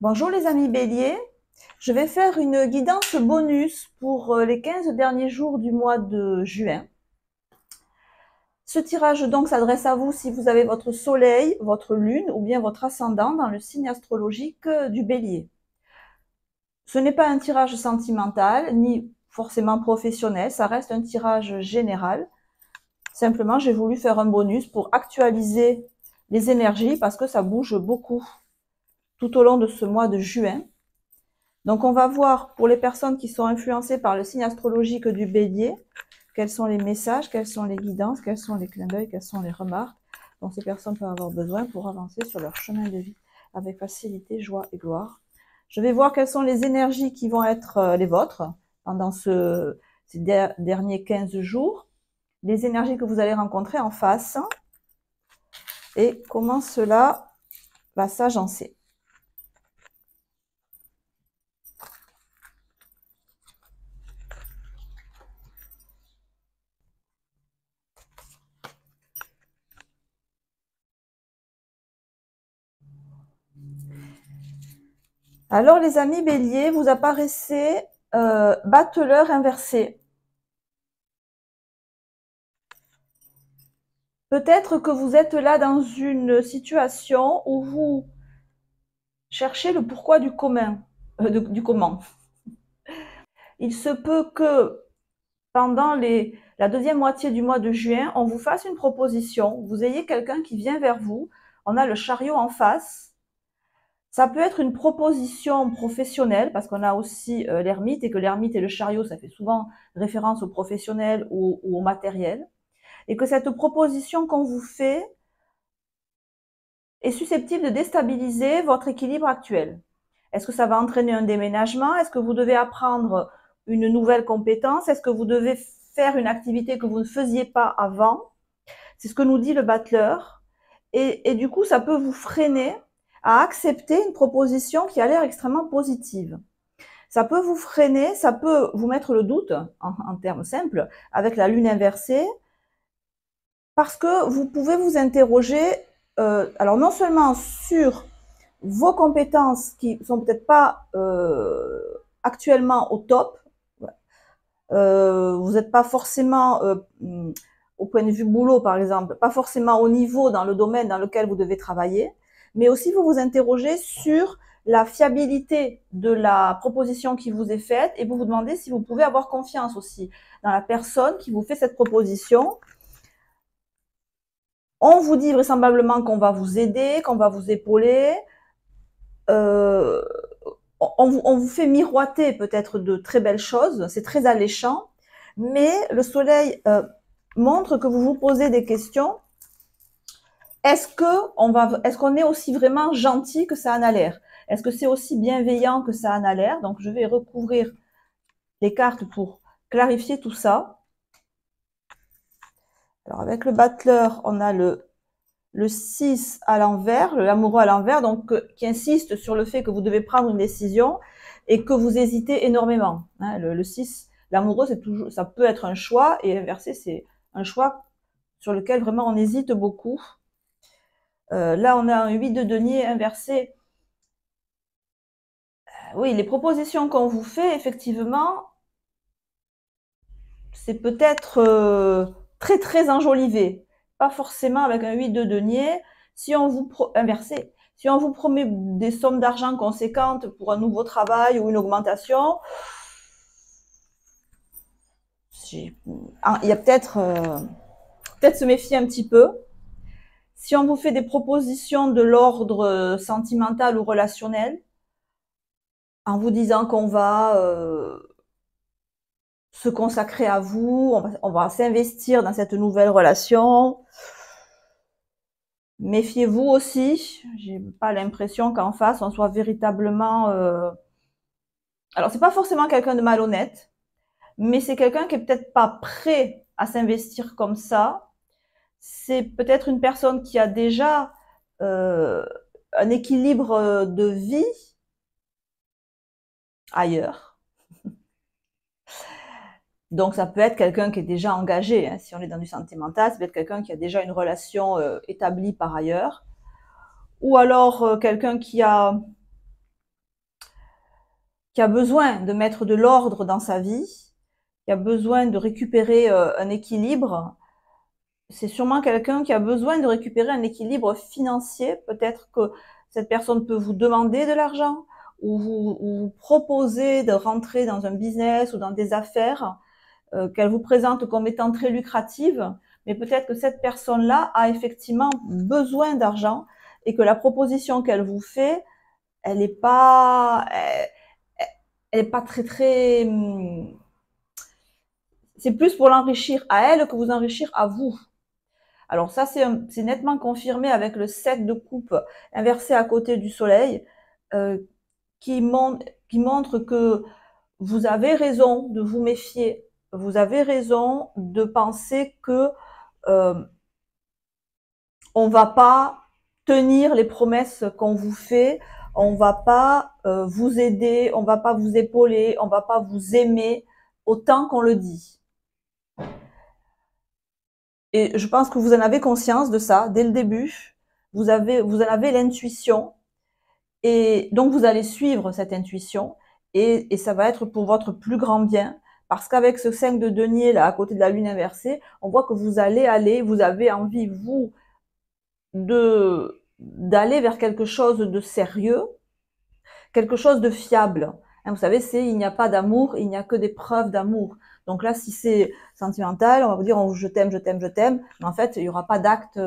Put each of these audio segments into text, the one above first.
Bonjour les amis béliers, je vais faire une guidance bonus pour les 15 derniers jours du mois de juin. Ce tirage donc s'adresse à vous si vous avez votre soleil, votre lune ou bien votre ascendant dans le signe astrologique du bélier. Ce n'est pas un tirage sentimental ni forcément professionnel, ça reste un tirage général. Simplement, j'ai voulu faire un bonus pour actualiser les énergies parce que ça bouge beaucoup tout au long de ce mois de juin. Donc on va voir pour les personnes qui sont influencées par le signe astrologique du bélier, quels sont les messages, quelles sont les guidances, quels sont les clins d'œil, quelles sont les remarques dont ces personnes peuvent avoir besoin pour avancer sur leur chemin de vie avec facilité, joie et gloire. Je vais voir quelles sont les énergies qui vont être les vôtres pendant ces derniers 15 jours, les énergies que vous allez rencontrer en face et comment cela va s'agencer. Alors les amis béliers, vous apparaissez battleur inversé. Peut-être que vous êtes là dans une situation où vous cherchez le pourquoi du commun, du comment. Il se peut que pendant la deuxième moitié du mois de juin, on vous fasse une proposition, vous ayez quelqu'un qui vient vers vous, on a le chariot en face. Ça peut être une proposition professionnelle, parce qu'on a aussi l'ermite, et que l'ermite et le chariot, ça fait souvent référence au professionnel ou au matériel. Et que cette proposition qu'on vous fait est susceptible de déstabiliser votre équilibre actuel. Est-ce que ça va entraîner un déménagement? Est-ce que vous devez apprendre une nouvelle compétence? Est-ce que vous devez faire une activité que vous ne faisiez pas avant? C'est ce que nous dit le battleur. Et du coup, ça peut vous freiner à accepter une proposition qui a l'air extrêmement positive. Ça peut vous freiner, ça peut vous mettre le doute, en termes simples, avec la lune inversée, parce que vous pouvez vous interroger, alors non seulement sur vos compétences qui sont peut-être pas actuellement au top, vous n'êtes pas forcément au point de vue boulot par exemple, pas forcément au niveau dans le domaine dans lequel vous devez travailler, mais aussi vous vous interrogez sur la fiabilité de la proposition qui vous est faite et vous vous demandez si vous pouvez avoir confiance aussi dans la personne qui vous fait cette proposition. On vous dit vraisemblablement qu'on va vous aider, qu'on va vous épauler. On vous fait miroiter peut-être de très belles choses, c'est très alléchant, mais le soleil montre que vous vous posez des questions. Est-ce qu'on est aussi vraiment gentil que ça en a l'air? Est-ce que c'est aussi bienveillant que ça en a l'air? Donc je vais recouvrir les cartes pour clarifier tout ça. Alors avec le battleur, on a le 6 à l'envers, l'amoureux à l'envers, donc qui insiste sur le fait que vous devez prendre une décision et que vous hésitez énormément. Hein, le 6, l'amoureux, ça peut être un choix, et inversé, c'est un choix sur lequel vraiment on hésite beaucoup. Là, on a un 8 de denier inversé. Oui, les propositions qu'on vous fait, effectivement, c'est peut-être très très enjolivé. Pas forcément avec un 8 de denier. Si on vous inversé, si on vous promet des sommes d'argent conséquentes pour un nouveau travail ou une augmentation, il y a peut-être se méfier un petit peu. Si on vous fait des propositions de l'ordre sentimental ou relationnel, en vous disant qu'on va se consacrer à vous, on va s'investir dans cette nouvelle relation. Méfiez-vous aussi, j'ai pas l'impression qu'en face on soit véritablement. Alors c'est pas forcément quelqu'un de malhonnête, mais c'est quelqu'un qui est peut-être pas prêt à s'investir comme ça. C'est peut-être une personne qui a déjà un équilibre de vie ailleurs. Donc ça peut être quelqu'un qui est déjà engagé, hein, si on est dans du sentimental, ça peut être quelqu'un qui a déjà une relation établie par ailleurs, ou alors quelqu'un qui a qui a besoin de mettre de l'ordre dans sa vie, qui a besoin de récupérer un équilibre. C'est sûrement quelqu'un qui a besoin de récupérer un équilibre financier. Peut-être que cette personne peut vous demander de l'argent ou vous proposer de rentrer dans un business ou dans des affaires qu'elle vous présente comme étant très lucratives. Mais peut-être que cette personne-là a effectivement besoin d'argent et que la proposition qu'elle vous fait, elle n'est pas, elle est pas très. C'est plus pour l'enrichir à elle que vous enrichir à vous. Alors ça, c'est nettement confirmé avec le 7 de coupe inversé à côté du soleil, qui montre que vous avez raison de vous méfier. Vous avez raison de penser que on va pas tenir les promesses qu'on vous fait, on va pas vous aider, on va pas vous épauler, on va pas vous aimer autant qu'on le dit. Et je pense que vous en avez conscience de ça dès le début. Vous en avez l'intuition. Et donc, vous allez suivre cette intuition. Et ça va être pour votre plus grand bien. Parce qu'avec ce 5 de denier, là, à côté de la lune inversée, on voit que vous avez envie, vous, d'aller vers quelque chose de sérieux, quelque chose de fiable. Vous savez, il n'y a pas d'amour, il n'y a que des preuves d'amour. Donc là, si c'est sentimental, on va vous dire je t'aime, je t'aime, je t'aime, mais en fait, il n'y aura pas d'acte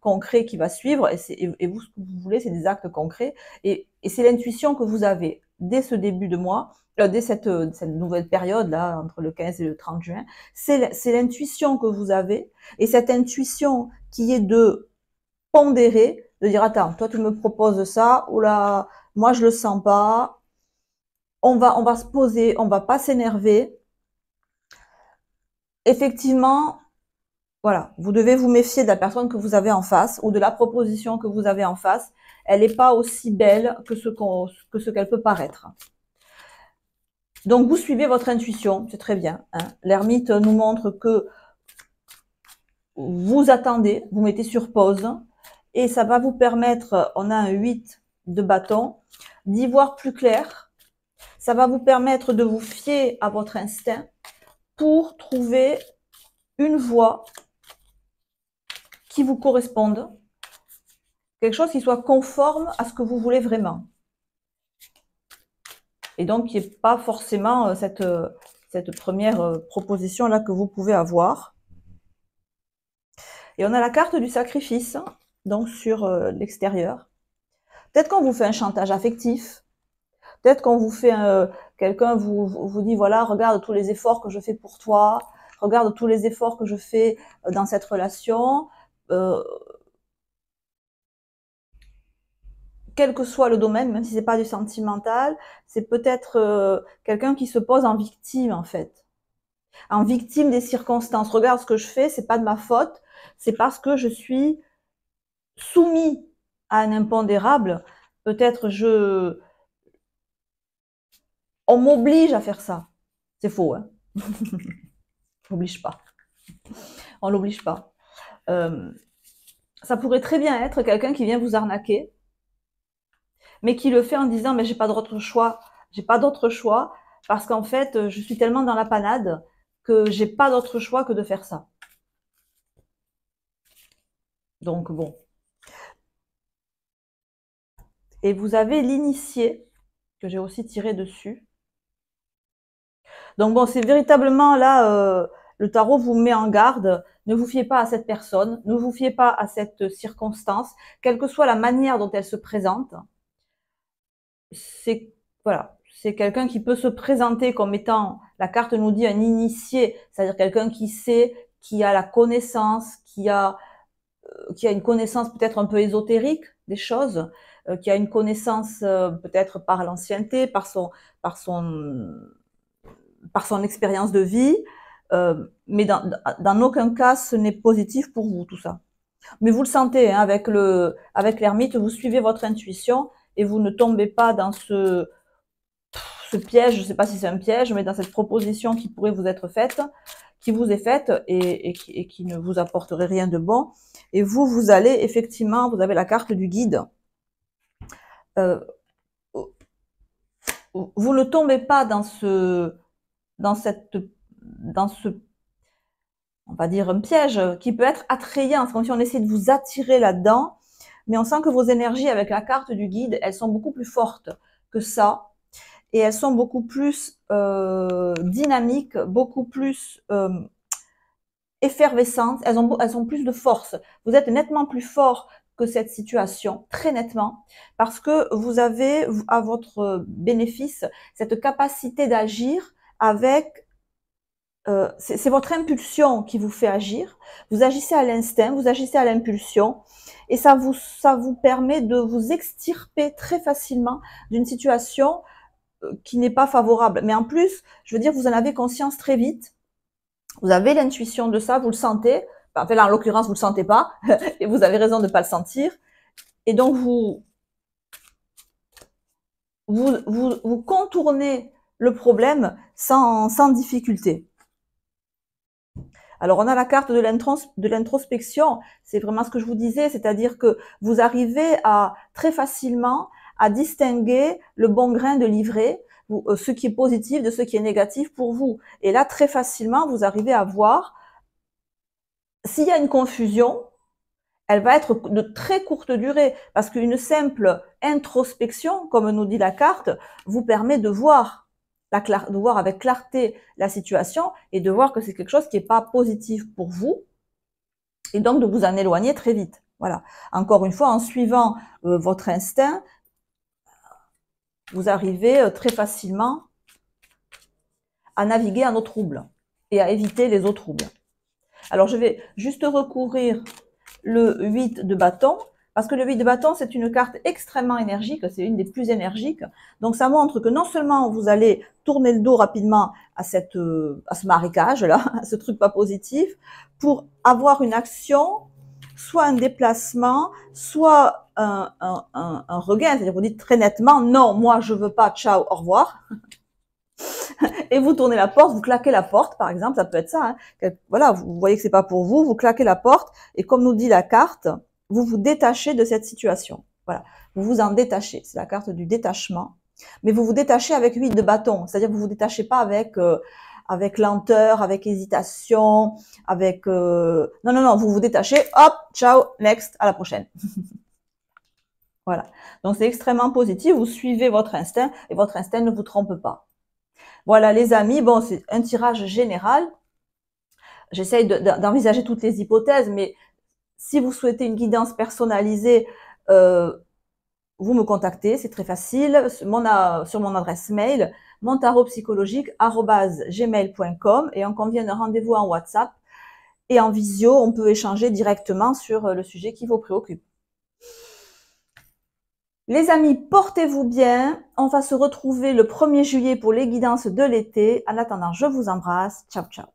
concret qui va suivre. Et vous, ce que vous voulez, c'est des actes concrets. Et c'est l'intuition que vous avez dès ce début de mois, dès cette nouvelle période là, entre le 15 et le 30 juin. C'est l'intuition que vous avez, et cette intuition qui est de pondérer, de dire attends, toi tu me proposes ça, ou là, moi je le sens pas. On va se poser, on va pas s'énerver. Effectivement, voilà, vous devez vous méfier de la personne que vous avez en face ou de la proposition que vous avez en face. Elle n'est pas aussi belle que ce qu'elle peut paraître. Donc vous suivez votre intuition, c'est très bien. Hein. L'ermite nous montre que vous attendez, vous mettez sur pause, et ça va vous permettre, on a un 8 de bâton, d'y voir plus clair. Ça va vous permettre de vous fier à votre instinct pour trouver une voie qui vous corresponde, quelque chose qui soit conforme à ce que vous voulez vraiment. Et donc, qui n'est pas forcément cette première proposition-là que vous pouvez avoir. Et on a la carte du sacrifice, donc sur l'extérieur. Peut-être qu'on vous fait un chantage affectif. Peut-être qu'on vous fait quelqu'un vous dit voilà, regarde tous les efforts que je fais pour toi, regarde tous les efforts que je fais dans cette relation. Quel que soit le domaine, même si c'est pas du sentimental, c'est peut-être quelqu'un qui se pose en victime en fait, en victime des circonstances. Regarde ce que je fais, c'est pas de ma faute, c'est parce que je suis soumis à un impondérable. Peut-être on m'oblige à faire ça. C'est faux, hein. On l'oblige pas. On l'oblige pas. Ça pourrait très bien être quelqu'un qui vient vous arnaquer, mais qui le fait en disant mais j'ai pas d'autre choix. J'ai pas d'autre choix parce qu'en fait, je suis tellement dans la panade que j'ai pas d'autre choix que de faire ça. Donc bon. Et vous avez l'initié que j'ai aussi tiré dessus. Donc bon, c'est véritablement là, le tarot vous met en garde. Ne vous fiez pas à cette personne, ne vous fiez pas à cette circonstance, quelle que soit la manière dont elle se présente. C'est voilà, c'est quelqu'un qui peut se présenter comme étant, la carte nous dit un initié, c'est-à-dire quelqu'un qui sait, qui a la connaissance, qui a une connaissance peut-être un peu ésotérique des choses, qui a une connaissance peut-être par l'ancienneté, par son expérience de vie, mais dans aucun cas ce n'est positif pour vous tout ça. Mais vous le sentez, hein, avec l'ermite, vous suivez votre intuition et vous ne tombez pas dans ce piège, je ne sais pas si c'est un piège, mais dans cette proposition qui pourrait vous être faite, qui vous est faite et qui ne vous apporterait rien de bon. Et vous allez effectivement, vous avez la carte du guide. vous ne tombez pas dans ce, on va dire un piège qui peut être attrayant. C'est comme si on essaie de vous attirer là-dedans, mais on sent que vos énergies avec la carte du guide, elles sont beaucoup plus fortes que ça. Et elles sont beaucoup plus dynamiques, beaucoup plus effervescentes, elles ont plus de force. Vous êtes nettement plus fort que cette situation, très nettement, parce que vous avez à votre bénéfice cette capacité d'agir avec... c'est votre impulsion qui vous fait agir. Vous agissez à l'instinct, vous agissez à l'impulsion, et ça vous permet de vous extirper très facilement d'une situation qui n'est pas favorable. Mais en plus, je veux dire, vous en avez conscience très vite. Vous avez l'intuition de ça, vous le sentez. Enfin, là, en l'occurrence, vous le sentez pas. Et vous avez raison de ne pas le sentir. Et donc, vous contournez le problème sans difficulté. Alors, on a la carte de l'introspection. C'est vraiment ce que je vous disais. C'est-à-dire que vous arrivez à très facilement à distinguer le bon grain de l'ivraie, ce qui est positif de ce qui est négatif pour vous. Et là, très facilement, vous arrivez à voir s'il y a une confusion, elle va être de très courte durée, parce qu'une simple introspection, comme nous dit la carte, vous permet de voir avec clarté la situation et de voir que c'est quelque chose qui n'est pas positif pour vous, et donc de vous en éloigner très vite. Voilà. Encore une fois, en suivant votre instinct, vous arrivez très facilement à naviguer en eau trouble et à éviter les eaux troubles. Alors, je vais juste recourir le 8 de bâton, parce que le 8 de bâton, c'est une carte extrêmement énergique, c'est une des plus énergiques. Donc, ça montre que non seulement vous allez tourner le dos rapidement à ce marécage-là, à ce truc pas positif, pour avoir une action, soit un déplacement, soit un regain. C'est-à-dire, vous dites très nettement, non, moi, je veux pas, ciao, au revoir. Et vous tournez la porte, vous claquez la porte, par exemple, ça peut être ça. Hein. Voilà, vous voyez que c'est pas pour vous, vous claquez la porte, et comme nous dit la carte, vous vous détachez de cette situation. Voilà, vous vous en détachez. C'est la carte du détachement. Mais vous vous détachez avec 8 de bâton, c'est-à-dire que vous vous détachez pas avec lenteur, avec hésitation, avec... Non, vous vous détachez, hop, ciao, next, à la prochaine. Voilà. Donc c'est extrêmement positif, vous suivez votre instinct, et votre instinct ne vous trompe pas. Voilà les amis, bon c'est un tirage général. J'essaye d'envisager toutes les hypothèses, mais si vous souhaitez une guidance personnalisée, vous me contactez, c'est très facile, sur mon adresse mail, montarotpsychologique@gmail.com, et on convient d'un rendez-vous en WhatsApp, et en visio, on peut échanger directement sur le sujet qui vous préoccupe. Les amis, portez-vous bien. On va se retrouver le 1er juillet pour les guidances de l'été. En attendant, je vous embrasse. Ciao, ciao.